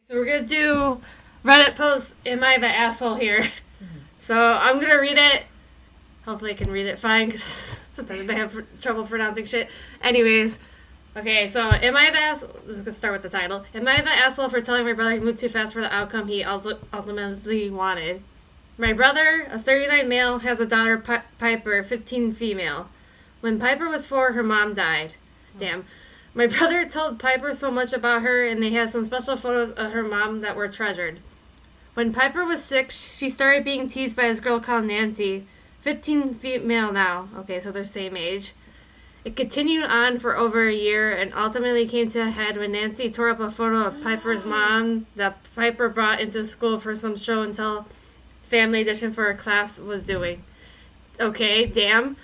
So we're going to do Reddit post, Am I the Asshole here? Mm-hmm. So I'm going to read it. Hopefully I can read it fine, because sometimes I have trouble pronouncing shit. Anyways, okay, so am I the asshole? This is going to start with the title. Am I the asshole for telling my brother he moved too fast for the outcome he ultimately wanted? My brother, a 39 male, has a daughter, Piper, 15 female. When Piper was 4, her mom died. Damn. My brother told Piper so much about her, and they had some special photos of her mom that were treasured. When Piper was 6, she started being teased by this girl called Nancy, 15 female now. Okay, so they're same age. It continued on for over a year and ultimately came to a head when Nancy tore up a photo of Piper's mom that Piper brought into school for some show and tell family edition for her class was doing. Okay, damn.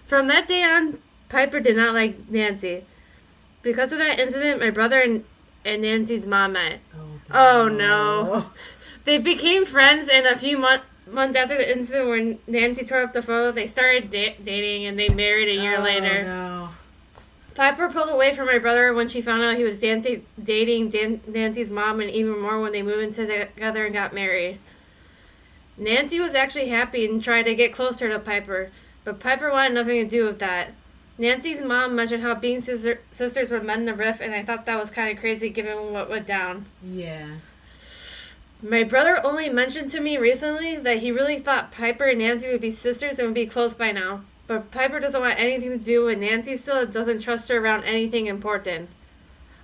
From that day on, Piper did not like Nancy. Because of that incident, my brother and Nancy's mom met. Oh no. They became friends, and a few months after the incident when Nancy tore up the photo, they started dating, and they married a year later. No. Piper pulled away from my brother when she found out he was dating Nancy's mom, and even more when they moved into together and got married. Nancy was actually happy and tried to get closer to Piper, but Piper wanted nothing to do with that. Nancy's mom mentioned how being sisters would mend the rift, and I thought that was kind of crazy given what went down. Yeah. My brother only mentioned to me recently that he really thought Piper and Nancy would be sisters and would be close by now. But Piper doesn't want anything to do with Nancy still and doesn't trust her around anything important.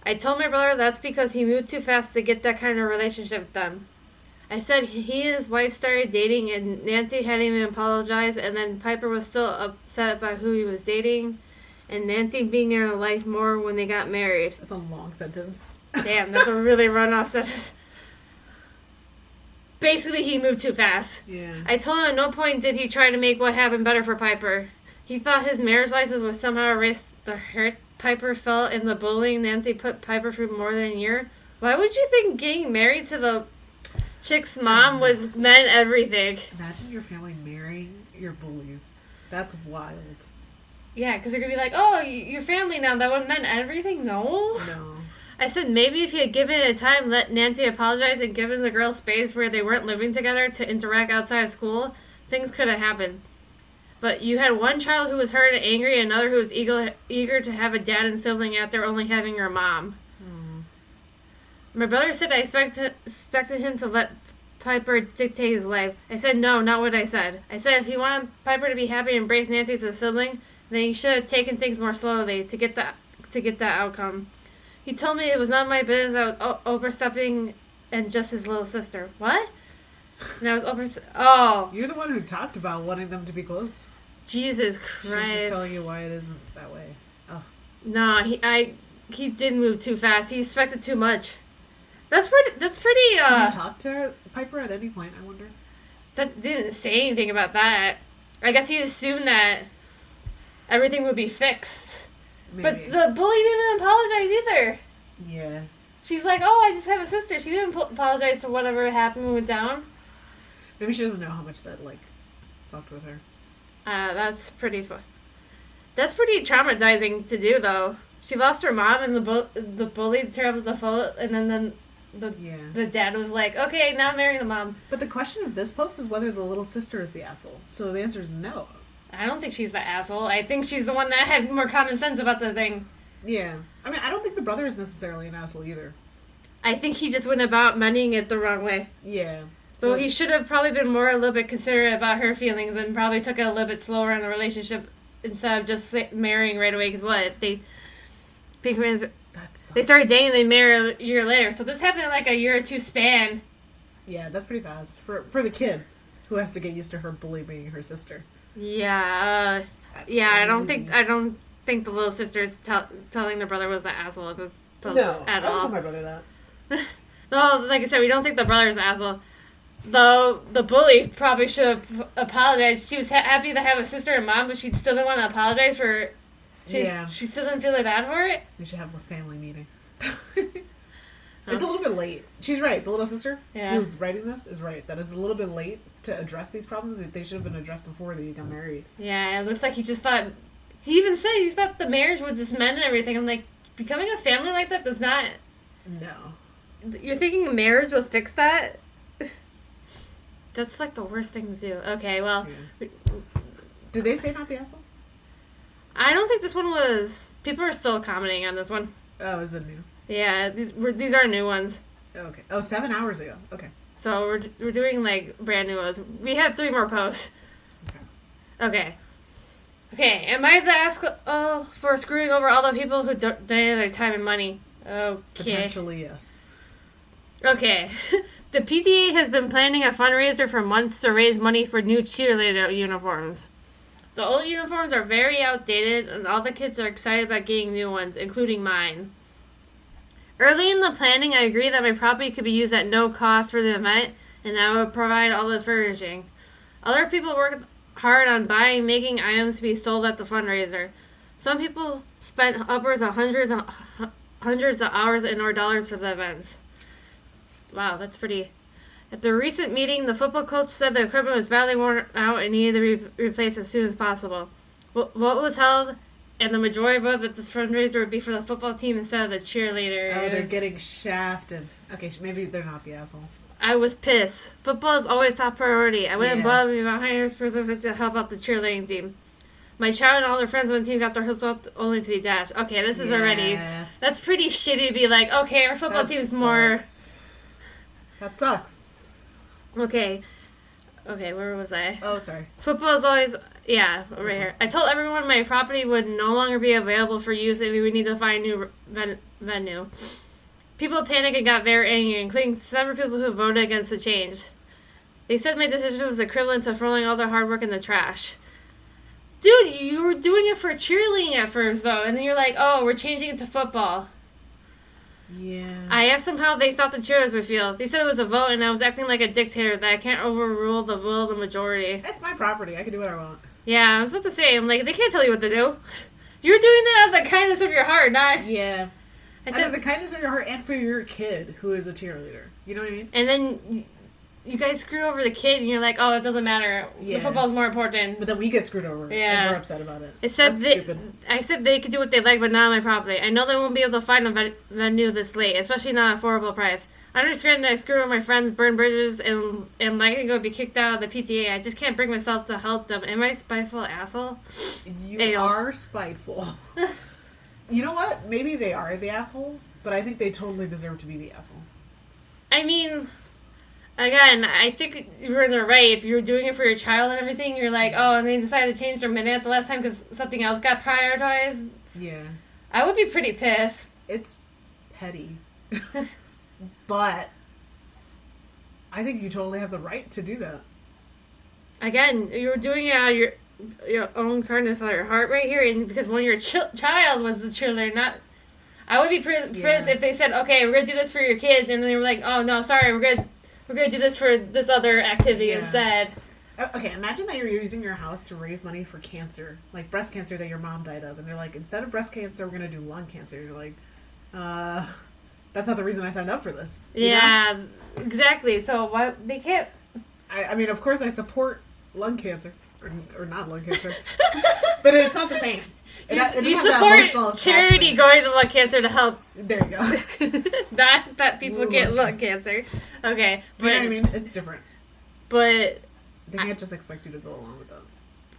I told my brother that's because he moved too fast to get that kind of relationship with them. I said he and his wife started dating and Nancy hadn't even apologized, and then Piper was still upset about who he was dating and Nancy being in her life more when they got married. That's a long sentence. Damn, that's a really run-off sentence. Basically, he moved too fast. Yeah. I told him at no point did he try to make what happened better for Piper. He thought his marriage license would somehow erase the hurt Piper felt in the bullying Nancy put Piper through more than a year. Why would you think getting married to the chick's mom would mend everything? Imagine your family marrying your bullies. That's wild. Yeah, because they're going to be like, oh, your family now, that would mend everything? No. I said maybe if he had given it time, let Nancy apologize, and given the girl space where they weren't living together to interact outside of school, things could have happened. But you had one child who was hurt and angry, and another who was eager to have a dad and sibling after only having her mom. My brother said I expected him to let Piper dictate his life. I said no, not what I said. I said if he wanted Piper to be happy and embrace Nancy as a sibling, then he should have taken things more slowly to get that outcome. He told me it was not my business. I was overstepping and just his little sister. What? And I was Oh. You're the one who talked about wanting them to be close. Jesus Christ. She's just telling you why it isn't that way. Oh. No, he did move too fast. He expected too much. That's pretty. Did you talk to Piper at any point, I wonder? That didn't say anything about that. I guess he assumed that everything would be fixed. Maybe. But the bully didn't apologize either. Yeah. She's like, oh, I just have a sister. She didn't apologize for whatever happened when we went down. Maybe she doesn't know how much that, fucked with her. That's pretty fun. That's pretty traumatizing to do, though. She lost her mom, and the bully tore up the photo, and then the dad was like, okay, now I'm marrying the mom. But the question of this post is whether the little sister is the asshole. So the answer is no. I don't think she's the asshole. I think she's the one that had more common sense about the thing. Yeah. I mean, I don't think the brother is necessarily an asshole either. I think he just went about mending it the wrong way. Yeah. So he should have probably been a little bit considerate about her feelings and probably took it a little bit slower in the relationship instead of just marrying right away. Because they started dating and they married a year later. So this happened in like a year or two span. Yeah, that's pretty fast. For the kid who has to get used to her bully being her sister. Yeah. I don't think the little sister's telling the brother was the asshole in this post at all. I don't tell my brother that. No, like I said, we don't think the brother's the asshole. Though the bully probably should have apologized. She was happy to have a sister and mom, but she still didn't want to apologize for. She still didn't feel bad for it. We should have a family meeting. It's a little bit late. She's right. The little sister who's writing this is right. That it's a little bit late to address these problems. That they should have been addressed before they got married. Yeah, it looks like he just thought. He even said he thought the marriage would just mend and everything. I'm like, becoming a family like that does not. No. You're thinking mayors will fix that? That's like the worst thing to do. Okay, well. Yeah. Did they say not the asshole? I don't think this one was. People are still commenting on this one. Oh, is it new? Yeah, these are new ones. Okay. Oh, 7 hours ago. Okay. So we're doing like brand new ones. We have 3 more posts. Okay. Okay. Am I the asshole for screwing over all the people who donated their time and money? Okay. Potentially, yes. Okay. The PTA has been planning a fundraiser for months to raise money for new cheerleader uniforms. The old uniforms are very outdated, and all the kids are excited about getting new ones, including mine. Early in the planning, I agreed that my property could be used at no cost for the event, and that I would provide all the furnishing. Other people worked hard on buying and making items to be sold at the fundraiser. Some people spent upwards of hundreds of hours and or dollars for the events. Wow, that's pretty. At the recent meeting, the football coach said the equipment was badly worn out and needed to be replaced as soon as possible. What was held, and the majority voted that this fundraiser would be for the football team instead of the cheerleaders. Oh, they're getting shafted. Okay, maybe they're not the asshole. I was pissed. Football is always top priority. I went above and behind her to help out the cheerleading team. My child and all their friends on the team got their hoods up only to be dashed. Okay, this is already... That's pretty shitty to be like, okay, our football team's more... That sucks. Okay, where was I? Oh, sorry. Football is always... Yeah, right here. I told everyone my property would no longer be available for use and we would need to find a new venue. People panicked and got very angry, including several people who voted against the change. They said my decision was equivalent to throwing all their hard work in the trash. Dude, you were doing it for cheerleading at first, though, and then you're like, oh, we're changing it to football. Yeah. I asked them how they thought the cheerleaders would feel. They said it was a vote, and I was acting like a dictator that I can't overrule the will of the majority. That's my property. I can do what I want. Yeah, I was about to say, I'm like, they can't tell you what to do. You're doing that out of the kindness of your heart, not... Yeah. I said, out of the kindness of your heart and for your kid, who is a cheerleader. You know what I mean? And then you guys screw over the kid, and you're like, oh, it doesn't matter. Yeah. The football's more important. But then we get screwed over. Yeah. And we're upset about it. It said I said they could do what they like, but not on my property. I know they won't be able to find a venue this late, especially not at affordable price. I understand that I screwed over my friends, burned bridges, and am likely going to be kicked out of the PTA. I just can't bring myself to help them. Am I a spiteful asshole? You are spiteful. You know what? Maybe they are the asshole, but I think they totally deserve to be the asshole. I mean... Again, I think you were in the right. If you were doing it for your child and everything, you're like, oh, and they decided to change their minute at the last time because something else got prioritized. Yeah. I would be pretty pissed. It's petty. But I think you totally have the right to do that. Again, you were doing it out of your own kindness of your heart right here, and because one of your child was the cheerleader, not... I would be pissed if they said, okay, we're going to do this for your kids, and they were like, oh, no, sorry, we're going to do this for this other activity instead. Okay, imagine that you're using your house to raise money for cancer, like breast cancer that your mom died of, and they're like, instead of breast cancer, we're going to do lung cancer. You're like, that's not the reason I signed up for this. You know? Exactly. So why they can't... I mean, of course I support lung cancer, or not lung cancer, but it's not the same. You support charity going to lung cancer to help. There you go. Not that people get lung cancer. Okay. But, you know what I mean? It's different. But... They can't just expect you to go along with that.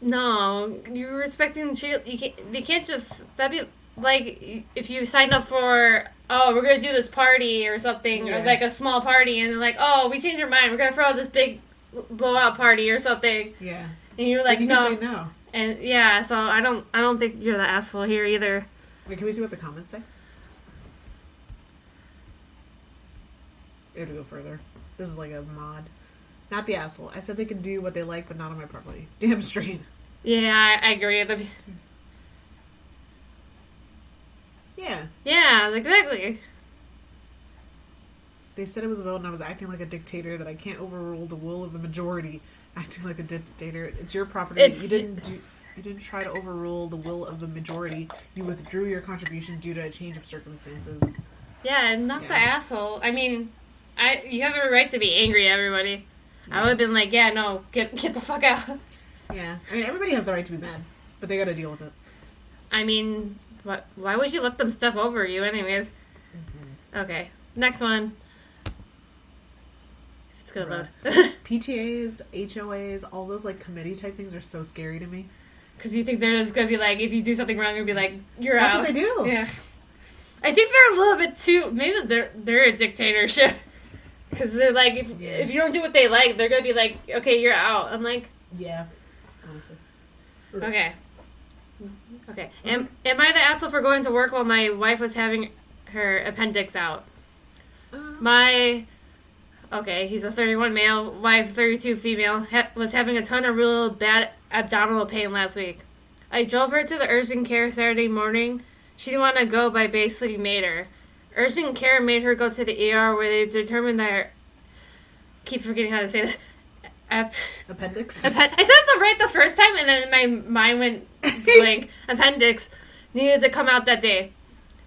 No. You're respecting charity. They can't just... That'd be like if you signed up for... Oh, we're going to do this party or something. Yeah. Or like a small party. And they're like, oh, we changed our mind. We're going to throw this big blowout party or something. Yeah. And you're like, you can say no. And yeah, so I don't think you're the asshole here either. Wait, can we see what the comments say? We have to go further. This is like a mod. Not the asshole. I said they can do what they like, but not on my property. Damn straight. Yeah, I agree. Yeah. Yeah, exactly. They said it was a vote, and I was acting like a dictator, that I can't overrule the will of the majority. Acting like a dictator. It's your property. You didn't try to overrule the will of the majority. You withdrew your contribution due to a change of circumstances. Yeah, not the asshole. I mean, you have a right to be angry at everybody. Yeah. I would have been like, yeah, no, get the fuck out. Yeah. I mean, everybody has the right to be mad, but they gotta deal with it. I mean, why would you let them step over you anyways? Mm-hmm. Okay, next one. It's gonna load. PTAs, HOAs, all those like committee type things are so scary to me. Because you think they're just gonna be like, if you do something wrong, you'll be like, you're That's out. what they do. Yeah. I think they're a little bit too. Maybe they're a dictatorship. Because they're like, if you don't do what they like, they're gonna be like, okay, you're out. I'm like, yeah. Honestly. Okay. Am I the asshole for going to work while my wife was having her appendix out? He's a 31 male, wife 32 female, was having a ton of real bad abdominal pain last week. I drove her to the urgent care Saturday morning. She didn't want to go, but I basically made her. Urgent care made her go to the ER where they determined that her... keep forgetting how to say this. Appendix? I said it right the first time, and then my mind went blank. Appendix needed to come out that day.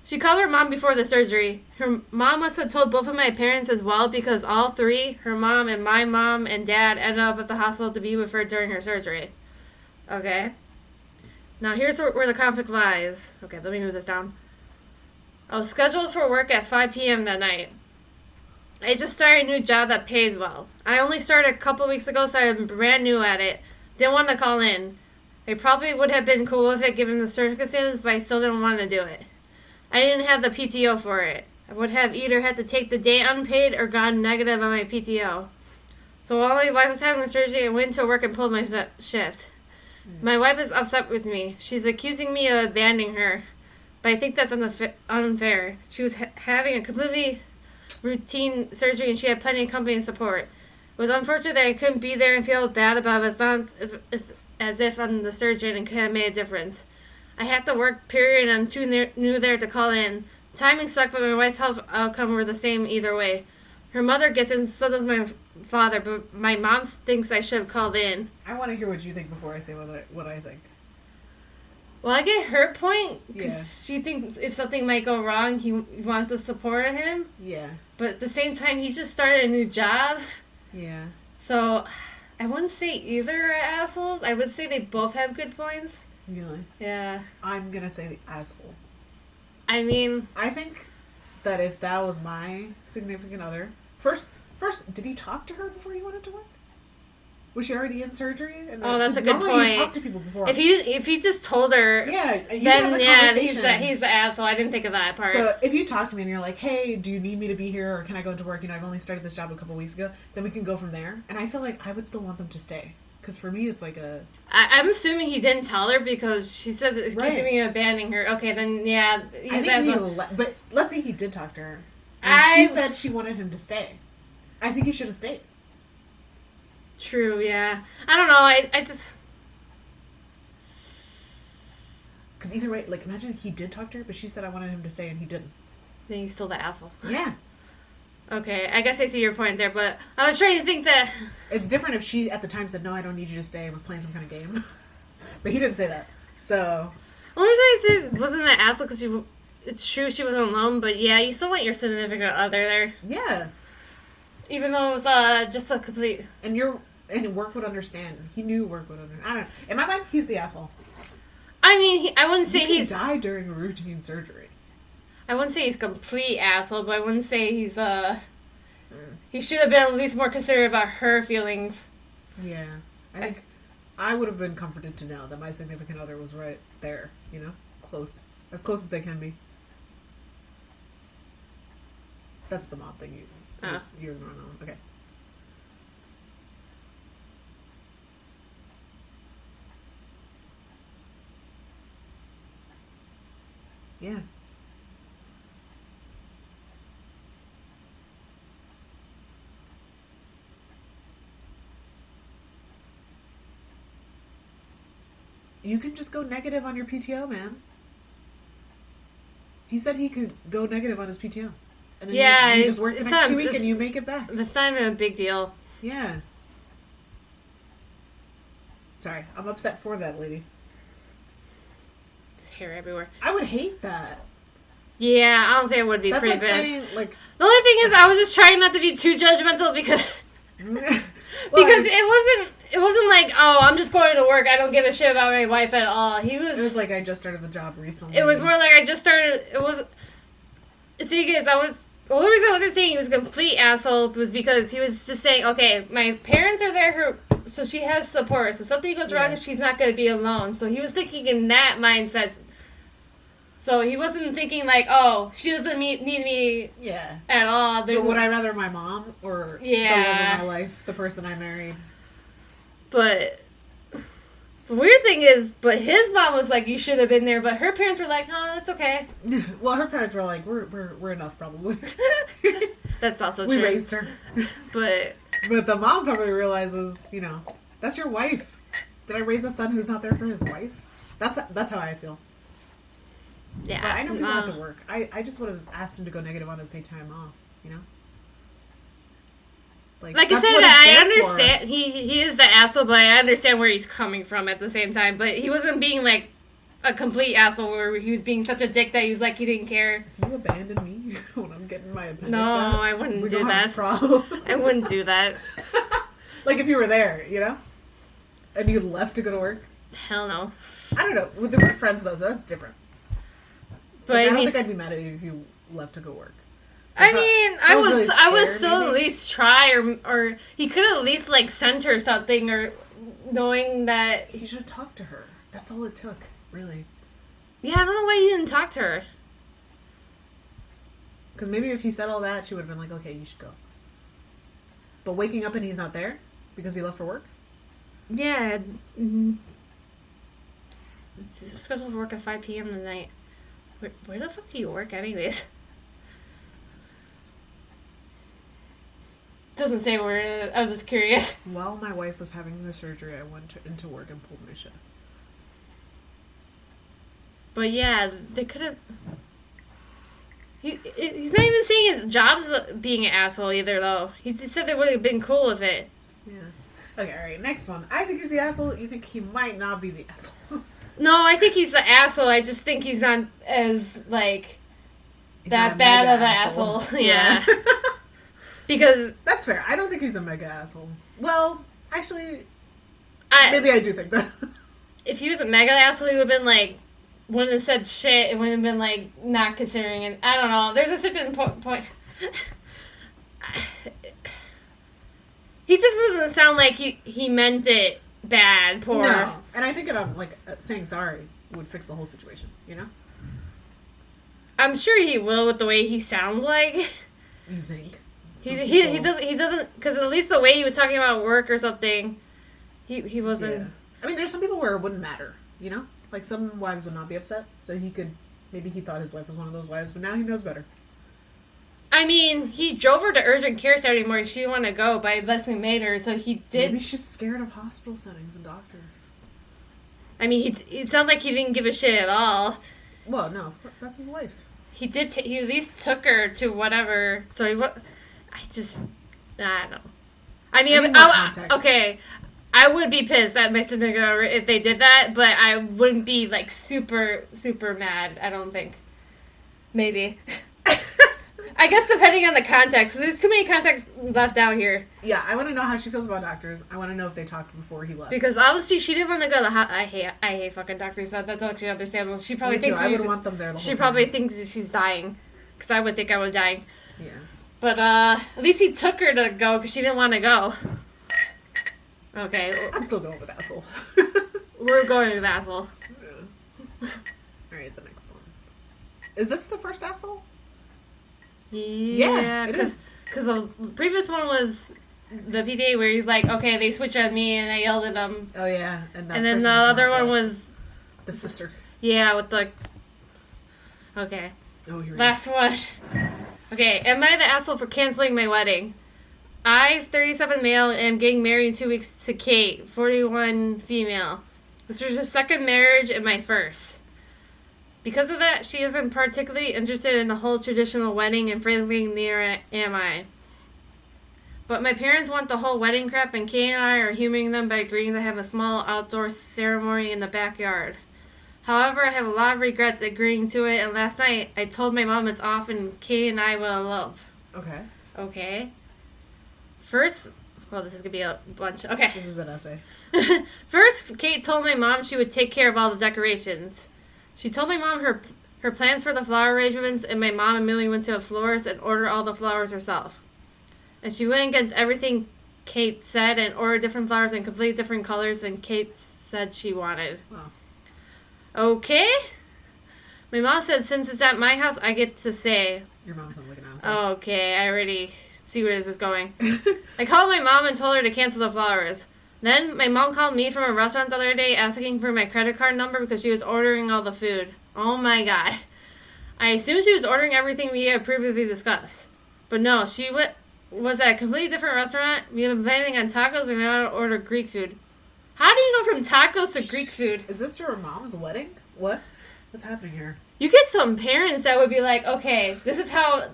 She called her mom before the surgery. Her mom must have told both of my parents as well, because all three, her mom and my mom and dad, ended up at the hospital to be with her during her surgery. Okay. Now here's where the conflict lies. Okay, let me move this down. I was scheduled for work at 5 p.m. that night. I just started a new job that pays well. I only started a couple weeks ago, so I'm brand new at it. Didn't want to call in. I probably would have been cool with it given the circumstances, but I still didn't want to do it. I didn't have the PTO for it. I would have either had to take the day unpaid or gone negative on my PTO. So while my wife was having the surgery, I went to work and pulled my shift. My wife is upset with me. She's accusing me of abandoning her, but I think that's unfair. She was having a completely routine surgery, and she had plenty of company and support. It was unfortunate that I couldn't be there and feel bad about it. It's not as if I'm the surgeon and could have made a difference. I have to work, period, and I'm too new there to call in. Timing sucked, but my wife's health outcome were the same either way. Her mother gets it, and so does my father, but my mom thinks I should have called in. I want to hear what you think before I say what I think. Well, I get her point, because Yeah. she thinks if something might go wrong, he wants the support of him. Yeah. But at the same time, he just started a new job. Yeah. So, I wouldn't say either are assholes. I would say they both have good points. Really? Yeah. I'm gonna say the asshole. I mean... I think that if that was my significant other... First, did he talk to her before he went into work? Was she already in surgery? And that's a good normally point. You talk to people before. If he just told her... Yeah, then he's the asshole. I didn't think of that part. So if you talk to me and you're like, hey, do you need me to be here or can I go into work? You know, I've only started this job a couple weeks ago. Then we can go from there. And I feel like I would still want them to stay. Because for me, it's like a... I'm assuming he didn't tell her because she says it's accusing me of abandoning her. Okay, then, yeah. I think but let's say he did talk to her. And she said she wanted him to stay. I think he should have stayed. True, yeah. I don't know. I just... Because either way, like, imagine he did talk to her, but she said I wanted him to stay and he didn't. Then he's still the asshole. Yeah. Okay, I guess I see your point there, but I was trying to think that... It's different if she, at the time, said, no, I don't need you to stay, and was playing some kind of game. But he didn't say that. So... Well, I'm trying to say wasn't an asshole because it's true she wasn't alone, but yeah, you still want your significant other there. Yeah. Even though it was just a complete... And work would understand. He knew work would understand. I don't know. In my mind, he's the asshole. I mean, I wouldn't say he died during a routine surgery. I wouldn't say he's complete asshole, but I wouldn't say he's he should have been at least more considerate about her feelings. Yeah. I think I would have been comforted to know that my significant other was right there, you know? Close. As close as they can be. That's the mom thing you're going on. Okay. Yeah. You can just go negative on your PTO, man. He said he could go negative on his PTO. And then you just work the next 2 weeks and you make it back. That's not even a big deal. Yeah. Sorry, I'm upset for that lady. There's hair everywhere. I would hate that. Yeah, I don't say it would be That's pretty like bad. saying, like... The only thing is, I was just trying not to be too judgmental because... because it wasn't like, oh, I'm just going to work. I don't give a shit about my wife at all. It was like I just started the job recently. It was more like I just started. It was. The thing is, The only reason I wasn't saying he was a complete asshole was because he was just saying, okay, my parents are there, so she has support. So something goes wrong, she's not going to be alone. So he was thinking in that mindset. So he wasn't thinking like, oh, she doesn't need me at all. But would I rather my mom or the love of my life, the person I married? But the weird thing is, but his mom was like, you should have been there. But her parents were like, no, that's okay. Well, her parents were like, we're enough probably. That's also true. We raised her. But the mom probably realizes, that's your wife. Did I raise a son who's not there for his wife? That's how I feel. Yeah. But I know people have to work. I just would have asked him to go negative on his paid time off, Like I said, I understand. He is the asshole, but I understand where he's coming from at the same time. But he wasn't being like a complete asshole where he was being such a dick that he was like he didn't care. If you abandon me when I'm getting my appendix out, I wouldn't do that. I wouldn't do that. Like if you were there, and you left to go to work. Hell no. I don't know. They were friends though, so that's different. But I don't think I'd be mad at you if you left to go work. I would still at least try, or he could at least like send her something, or knowing that he should have talked to her. That's all it took, really. Yeah, I don't know why he didn't talk to her. Because maybe if he said all that, she would have been like, "Okay, you should go." But waking up and he's not there because he left for work. Yeah. Scheduled for work at 5 p.m. tonight. Where the fuck do you work, anyways? Doesn't say where. I was just curious. While my wife was having the surgery, I went into work and pulled my shit. But yeah, they could have. He's not even saying his job's being an asshole either, though. He just said they would have been cool with it. Yeah. Okay, alright, next one. I think he's the asshole. You think he might not be the asshole. No, I think he's the asshole. I just think he's not as, like, that bad of an asshole. Yeah. Because... That's fair. I don't think he's a mega asshole. Well, actually, maybe I do think that. If he was a mega asshole, he would have been, like, wouldn't have said shit. It wouldn't have been, like, not considering it. I don't know. There's a certain point. He just doesn't sound like he meant it bad, poor. No. And I think saying sorry would fix the whole situation, I'm sure he will with the way he sounds like. You think? He doesn't, because at least the way he was talking about work or something, he wasn't. Yeah. I mean, there's some people where it wouldn't matter, Like some wives would not be upset, so maybe he thought his wife was one of those wives, but now he knows better. I mean, he drove her to urgent care Saturday morning. She didn't want to go, but I blessing made her, so he did. Maybe she's scared of hospital settings and doctors. I mean, it sounded like he didn't give a shit at all. Well, no, of course, that's his wife. He did. He at least took her to whatever. So I don't know. I mean, okay. I would be pissed at my significant other if they did that, but I wouldn't be like super, super mad. I don't think. Maybe. I guess depending on the context, because there's too many contexts left out here. Yeah, I want to know how she feels about doctors. I want to know if they talked before he left. Because obviously she didn't want to go to the I hate fucking doctors, so that's actually understandable. She probably thinks I would want them there the whole time. She probably thinks she's dying, because I would think I was dying. Yeah. But at least he took her to go, because she didn't want to go. Okay. I'm still going with asshole. We're going with asshole. Yeah. Alright, the next one. Is this the first asshole? Yeah, it is. Because the previous one was the PTA where he's like, okay, they switched on me and I yelled at them. Oh, yeah. And then the other one was... The sister. Yeah, with the... Okay. Oh, here Last one. Okay, am I the asshole for canceling my wedding? I, 37 male, am getting married in 2 weeks to Kate, 41 female. This was her second marriage and my first. Because of that, she isn't particularly interested in the whole traditional wedding, and frankly, neither am I. But my parents want the whole wedding crap, and Kay and I are humoring them by agreeing to have a small outdoor ceremony in the backyard. However, I have a lot of regrets agreeing to it, and last night I told my mom it's off and Kay and I will elope. Okay. First, well, this is going to be a bunch. Okay. This is an essay. First, Kate told my mom she would take care of all the decorations. She told my mom her her plans for the flower arrangements, and my mom immediately went to a florist and ordered all the flowers herself. And she went against everything Kate said and ordered different flowers in completely different colors than Kate said she wanted. Wow. Okay. My mom said since it's at my house, I get to say. Your mom sounds like an asshole. Okay, I already see where this is going. I called my mom and told her to cancel the flowers. Then my mom called me from a restaurant the other day asking for my credit card number because she was ordering all the food. Oh my god. I assumed she was ordering everything we had previously discussed. But no, she was at a completely different restaurant. We have been planning on tacos. We might order Greek food. How do you go from tacos to Greek food? Is this your mom's wedding? What? What's happening here? You get some parents that would be like, okay, this is how...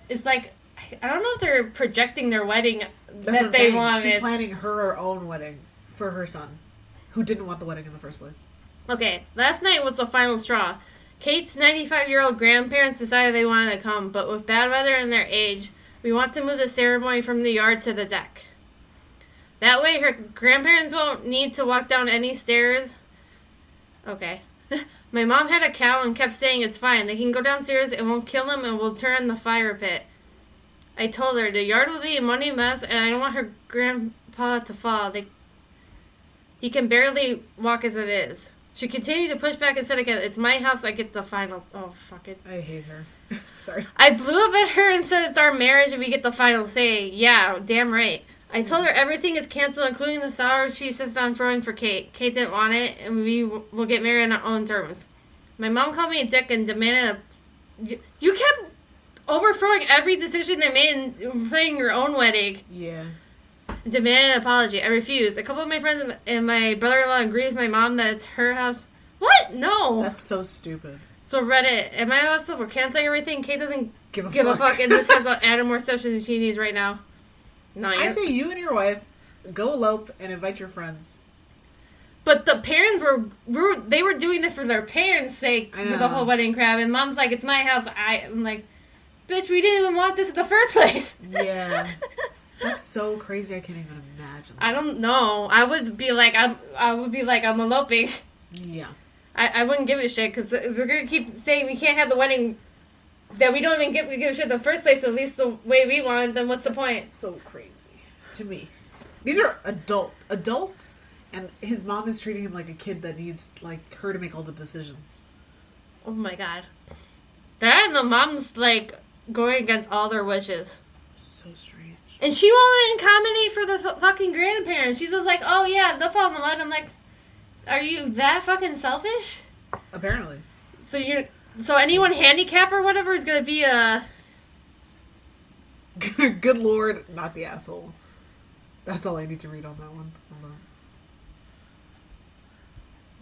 It's like... I don't know if they're projecting their wedding that they wanted. She's planning her own wedding for her son, who didn't want the wedding in the first place. Okay, last night was the final straw. Kate's 95-year-old grandparents decided they wanted to come, but with bad weather and their age, we want to move the ceremony from the yard to the deck. That way her grandparents won't need to walk down any stairs. Okay. My mom had a cow and kept saying it's fine. They can go downstairs, it won't kill them, and we'll turn the fire pit. I told her the yard will be a money mess, and I don't want her grandpa to fall. He can barely walk as it is. She continued to push back and said again, it's my house, I get the final... Oh, fuck it. I hate her. Sorry. I blew up at her and said it's our marriage and we get the final say. Yeah, damn right. I told her everything is canceled, including the sour she insisted on throwing for Kate. Kate didn't want it, and we will get married on our own terms. My mom called me a dick and demanded You kept overthrowing every decision they made in planning your own wedding. Yeah. Demanded an apology. I refused. A couple of my friends and my brother-in-law agreed with my mom that it's her house. What? No. That's so stupid. So Reddit, am I allowed stuff? We're canceling everything. Kate doesn't give a fuck, and this has added more stuff than she needs right now. No, I say you and your wife go elope and invite your friends. But the parents were doing this for their parents' sake for the whole wedding crap, and mom's like, it's my house. I'm like, bitch, we didn't even want this in the first place. Yeah. That's so crazy. I can't even imagine. I don't know. I would be like, I'm eloping. Yeah. I wouldn't give a shit because if we're gonna keep saying we can't have the wedding that we don't even give a shit in the first place, at least the way we want it, then what's the point? So crazy to me. These are adults, and his mom is treating him like a kid that needs like her to make all the decisions. Oh my god. That and the mom's like going against all their wishes. So strange. And she won't accommodate for the fucking grandparents. She's just like, oh yeah, they'll fall in the mud. I'm like, are you that fucking selfish? Apparently. So anyone handicapped or whatever is gonna be a... Good lord, not the asshole. That's all I need to read on that one. Hold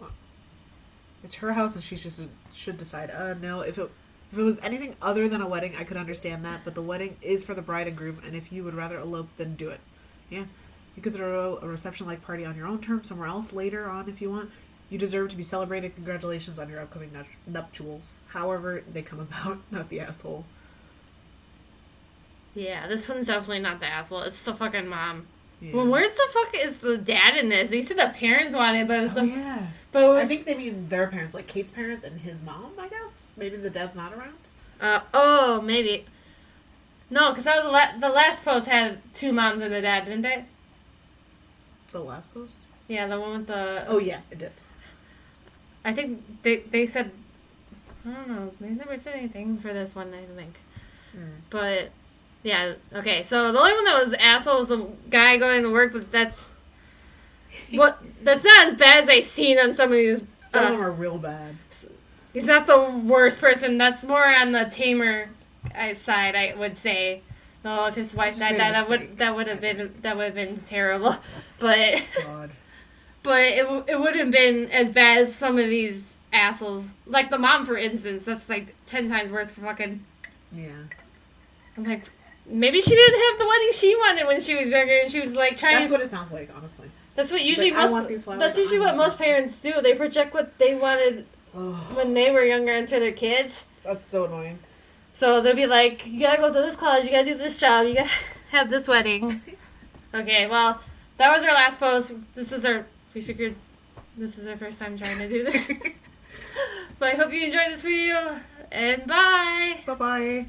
on. It's her house and she just should decide. No, if it was anything other than a wedding, I could understand that. But the wedding is for the bride and groom, and if you would rather elope, then do it. Yeah. You could throw a reception-like party on your own terms somewhere else later on if you want. You deserve to be celebrated. Congratulations on your upcoming nuptials. However they come about, not the asshole. Yeah, this one's definitely not the asshole. It's the fucking mom. Yeah. Well, where's the fuck is the dad in this? He said the parents wanted it, but it was yeah. But it was, I think they mean their parents, like Kate's parents and his mom, I guess. Maybe the dad's not around? Maybe. No, because that was the last post had two moms and a dad, didn't it? The last post? Yeah, the one with the... Oh, yeah, it did. I think they said... I don't know. They never said anything for this one, I think. But, yeah, okay. So, the only one that was asshole was the guy going to work, but that's... That's not as bad as I've seen on some of these... Some of them are real bad. He's not the worst person. That's more on the tamer side, I would say. No, if his wife died, that would have been terrible. But God. But it wouldn't have been as bad as some of these assholes. Like the mom, for instance. That's like 10 times worse for fucking... Yeah. I'm like, maybe she didn't have the wedding she wanted when she was younger, and she was like trying. That's what it sounds like, honestly. That's what usually like, that's usually what most parents do. They project what they wanted when they were younger onto their kids. That's so annoying. So they'll be like, you gotta go to this college, you gotta do this job, you gotta have this wedding. Okay, well, that was our last post. We figured this is our first time trying to do this. But I hope you enjoyed this video, and bye! Bye-bye.